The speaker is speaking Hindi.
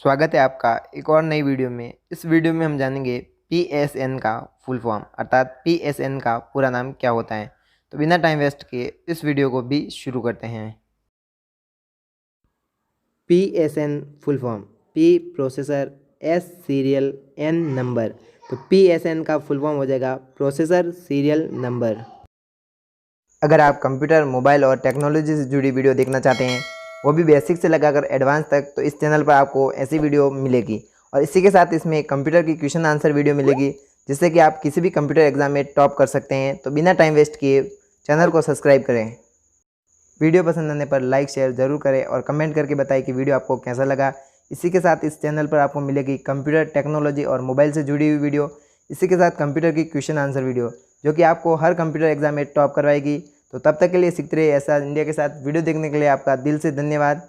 स्वागत है आपका एक और नई वीडियो में। इस वीडियो में हम जानेंगे पीएसएन का फुल फॉर्म अर्थात पीएसएन का पूरा नाम क्या होता है। तो बिना टाइम वेस्ट किए इस वीडियो को भी शुरू करते हैं। PSN full form P processor, S serial, N number. तो पीएसएन का फुल फॉर्म हो जाएगा प्रोसेसर सीरियल नंबर। अगर आप कंप्यूटर, मोबाइल और टेक्नोलॉजी से जुड़ी वीडियो देखना चाहते हैं, वो भी बेसिक से लगाकर एडवांस तक, तो इस चैनल पर आपको ऐसी वीडियो मिलेगी। और इसी के साथ इसमें कंप्यूटर की क्वेश्चन आंसर वीडियो मिलेगी, जिससे कि आप किसी भी कंप्यूटर एग्जाम में टॉप कर सकते हैं। तो बिना टाइम वेस्ट किए चैनल को सब्सक्राइब करें। वीडियो पसंद आने पर लाइक शेयर ज़रूर करें और कमेंट करके बताएं कि वीडियो आपको कैसा लगा। इसी के साथ इस चैनल पर आपको मिलेगी कंप्यूटर, टेक्नोलॉजी और मोबाइल से जुड़ी हुई वीडियो। इसी के साथ कंप्यूटर की क्वेश्चन आंसर वीडियो, जो कि आपको हर कंप्यूटर एग्जाम में टॉप करवाएगी। तो तब तक के लिए सीखते रहिए ऐसा इंडिया के साथ। वीडियो देखने के लिए आपका दिल से धन्यवाद।